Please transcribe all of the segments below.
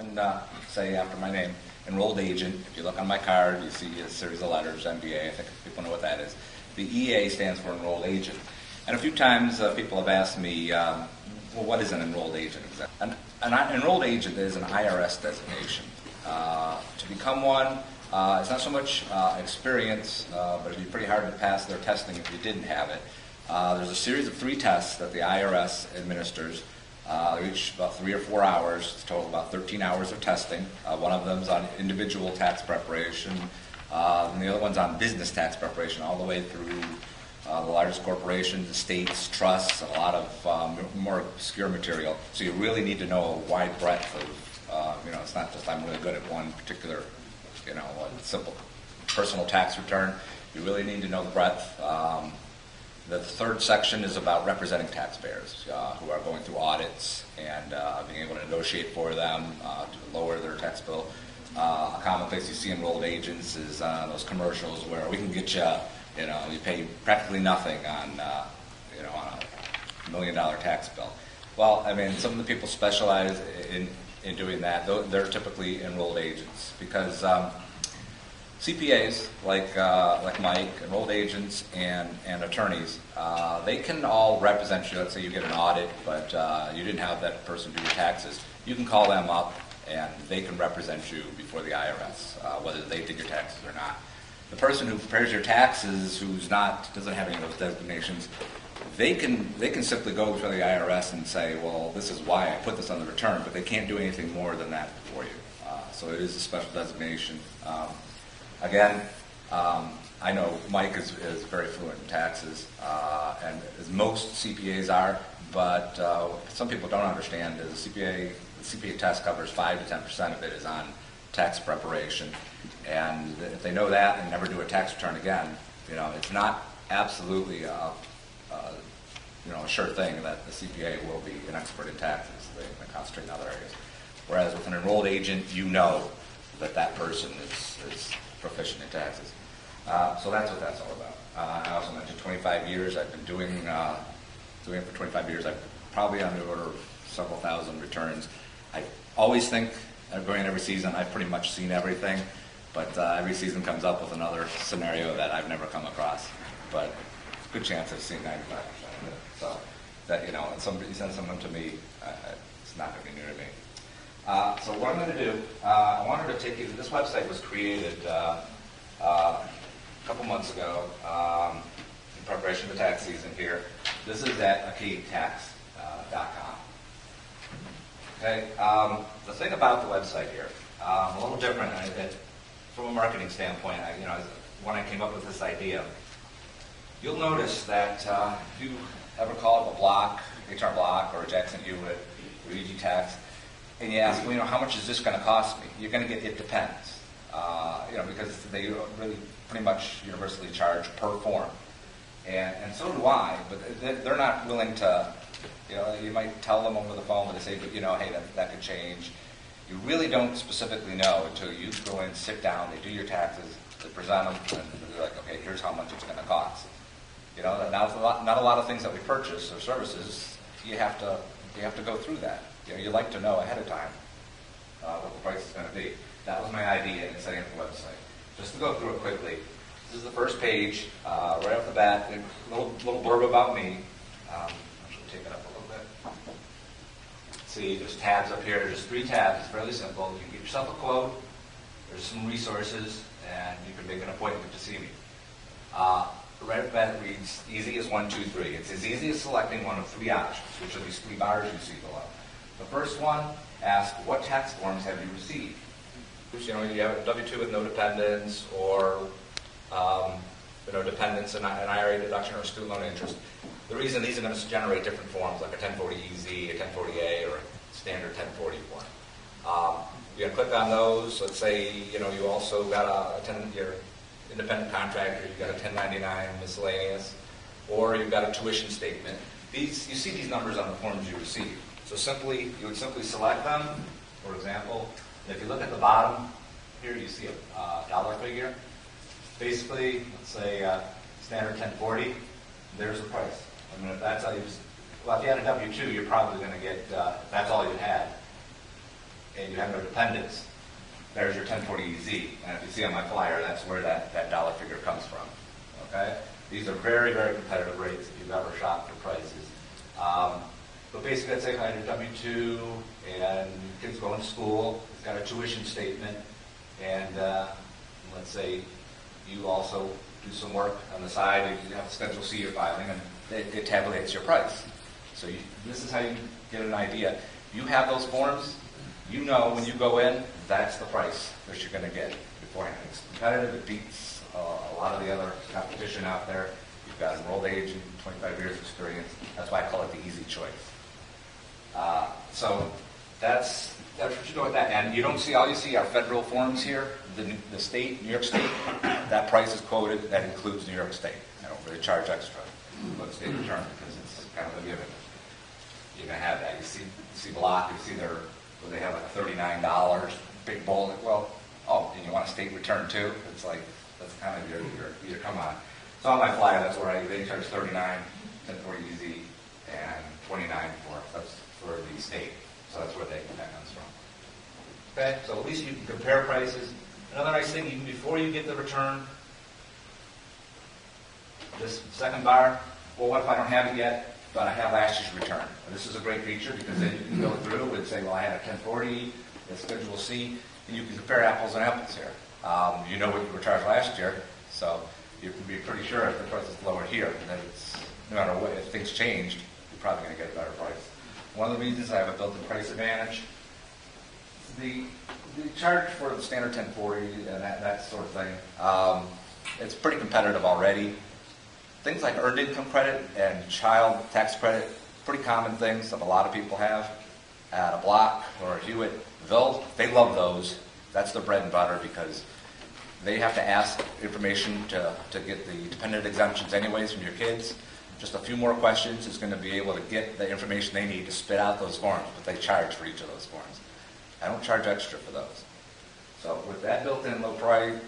and say after my name, enrolled agent. If you look on my card, you see a series of letters, MBA. I think people know what that is. The EA stands for enrolled agent. And a few times people have asked me, well, what is an enrolled agent exactly? An enrolled agent is an IRS designation. To become one, it's not so much experience, but it'd be pretty hard to pass their testing if you didn't have it. There's a series of 3 tests that the IRS administers. They're each about 3 or 4 hours. It's total about 13 hours of testing. One of them is on individual tax preparation, and the other one's on business tax preparation, all the way through the largest corporations, estates, trusts, and a lot of more obscure material. So you really need to know a wide breadth of, it's not just I'm really good at one particular, simple personal tax return. You really need to know the breadth. The third section is about representing taxpayers who are going through audits and being able to negotiate for them to lower their tax bill. A common place you see enrolled agents is those commercials where we can get you, you pay practically nothing on on a $1 million tax bill. Well, I mean, some of the people specialize in doing that. They're typically enrolled agents because CPAs like Mike, enrolled agents, and attorneys, they can all represent you. Let's say you get an audit, but you didn't have that person do your taxes. You can call them up, and they can represent you before the IRS, whether they did your taxes or not. The person who prepares your taxes, doesn't have any of those designations, they can simply go before the IRS and say, well, this is why I put this on the return, but they can't do anything more than that for you. So it is a special designation. Again, I know Mike is very fluent in taxes, and as most CPAs are, but some people don't understand is the CPA test covers 5 to 10% of it is on tax preparation, and if they know that and never do a tax return again, it's not absolutely a sure thing that the CPA will be an expert in taxes. They concentrate in other areas. Whereas with an enrolled agent, you know that person is proficient in taxes. So that's what that's all about. I also mentioned 25 years. I've been doing it for 25 years. I'm probably on the order of several thousand returns. I always think, going every season, I've pretty much seen everything, but every season comes up with another scenario that I've never come across. But good chance I've seen 95% of it. So that, and somebody sends someone to me, it's not going to be new to me. So what I'm going to do, I wanted to take you, this website was created a couple months ago in preparation for tax season here. This is at acadiatax.com. Okay, the thing about the website here, a little different from a marketing standpoint, when I came up with this idea, you'll notice that if you ever call up a block, HR Block or Jackson Hewitt or EG Tax, and you ask, how much is this going to cost me? You're going to get, it depends, because they really pretty much universally charge per form. And so do I, but they're not willing to, you might tell them over the phone, but they say, but hey, that could change. You really don't specifically know until you go in, sit down, they do your taxes, they present them, and they're like, okay, here's how much it's going to cost. Now not a lot of things that we purchase or services, you have to go through that. You like to know ahead of time what the price is going to be. That was my idea in setting up the website. Just to go through it quickly, this is the first page, right off the bat, a little blurb about me. Actually take it up a little bit. See, there's tabs up here. There's 3 tabs. It's fairly simple. You can get yourself a quote. There's some resources, and you can make an appointment to see me. Right off the bat, it reads, easy as 1, 2, 3. It's as easy as selecting one of 3 options, which are these 3 bars you see below. The first one asks, what tax forms have you received? You have a W-2 with no dependents, or dependents and an IRA deduction or student loan interest. The reason these are going to generate different forms, like a 1040-EZ, a 1040-A, or a standard 1040 form. You're going to click on those. Let's say you also got you're independent contractor, you've got a 1099 miscellaneous, or you've got a tuition statement. You see these numbers on the forms you receive. So you would simply select them. For example, if you look at the bottom here, you see a dollar figure. Basically, let's say standard 1040. There's the price. I mean, if if you had a W-2, you're probably going to get that's all you had. and you have no dependents, there's your 1040EZ. And if you see on my flyer, that's where that dollar figure comes from. Okay? These are very, very competitive rates if you've ever shopped for prices. But basically, let's say if I had a W-2 and kids going to school, it's got a tuition statement, and let's say you also do some work on the side, and you have a Schedule C you're filing, and it tabulates your price. So this is how you get an idea. You have those forms, you know when you go in, that's the price that you're going to get beforehand. It's competitive, it beats a lot of the other competition out there. You've got enrolled agent, 25 years experience. That's why I call it the easy choice. So that's what you do with that. And you don't see, all you see are federal forms here. The state, New York State, that price is quoted, that includes New York State. I don't really charge extra for the state return because it's kind of a given. You're going to have that. You see Block, you see where they have like $39, big bold. Well, and you want a state return too? It's like, that's kind of your come on. So on my flyer, that's where they charge $39, 1040EZ, and $29 for the state. So that's where that comes from. Okay, so at least you can compare prices. Another nice thing, even before you get the return, this second bar, well, what if I don't have it yet, but I have last year's return? Well, this is a great feature because then you can go through and say, well, I had a 1040, a Schedule C, and you can compare apples and apples here. You know what you were charged last year, so you can be pretty sure if the price is lower here, that it's, no matter what, if things changed, you're probably going to get a better price. One of the reasons I have a built-in price advantage, the charge for the standard 1040 and that sort of thing, it's pretty competitive already. Things like earned income credit and child tax credit, pretty common things that a lot of people have at a Block or a Hewitt. They love those. That's their bread and butter because they have to ask information to get the dependent exemptions anyways from your kids. Just a few more questions is going to be able to get the information they need to spit out those forms, but they charge for each of those forms. I don't charge extra for those. So with that built-in low price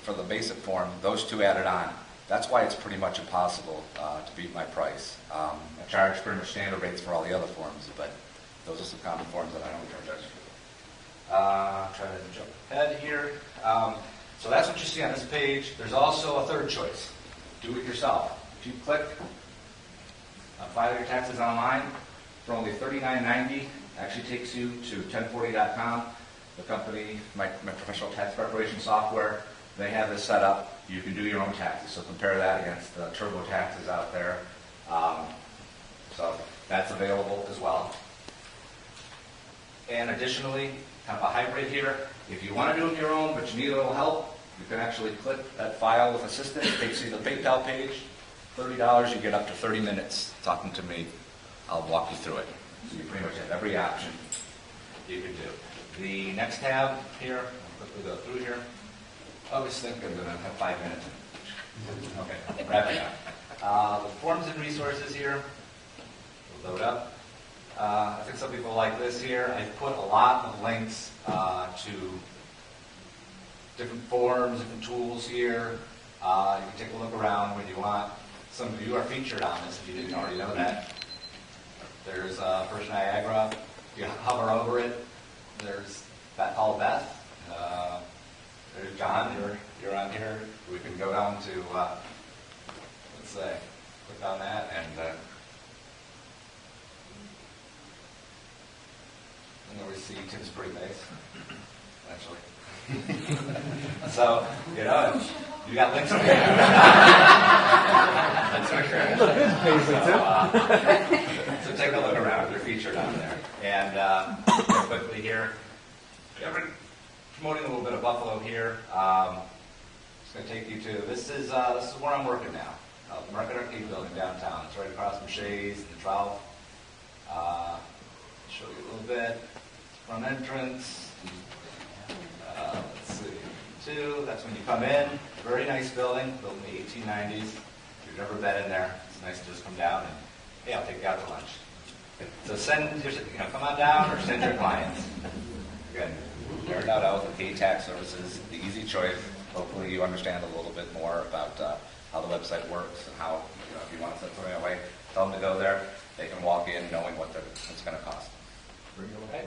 for the basic form, those two added on, that's why it's pretty much impossible to beat my price. I charge pretty much standard rates for all the other forms, but those are some common forms that I don't charge extra for. Try to jump ahead here. So that's what you see on this page. There's also a third choice. Do it yourself. If you click file your taxes online for only $39.90, actually takes you to 1040.com. The company, my professional tax preparation software, they have this set up. You can do your own taxes. So compare that against the TurboTaxes out there. So that's available as well. And additionally, kind of a hybrid here. If you want to do it your own, but you need a little help, you can actually click that file with Assistant. It takes you to the PayPal page. $30, you get up to 30 minutes talking to me. I'll walk you through it. So you pretty much have every option you can do. The next tab here, I'll quickly go through here. I always think I'm going to have 5 minutes. Okay, wrapping up. The forms and resources here, we'll load up. I think some people like this here. I put a lot of links to different forms, different tools here. You can take a look around when you want. Some of you are featured on this if you didn't already know that. There's First Niagara. You hover over it. There's Beth. There's John. You're on here. We can go down to, let's say, click on that and then we see Tim's pretty face, actually. So, you know, you got links over here. So take a look around. They're featured on there. And quickly here, promoting a little bit of Buffalo here. It's going to take you to, this is where I'm working now. The Market Arcade building downtown. It's right across from Shays and the Trout. Show you a little bit. Front entrance. Let's see. That's when you come in. Very nice building, built in the 1890s. If you've never been in there, it's nice to just come down and, hey, I'll take you out to lunch. So come on down or send your clients. Again, nerd out with K Tax Services, the easy choice. Hopefully you understand a little bit more about how the website works and how, if you want to send something away, tell them to go there. They can walk in knowing what it's going to cost. Bring it away.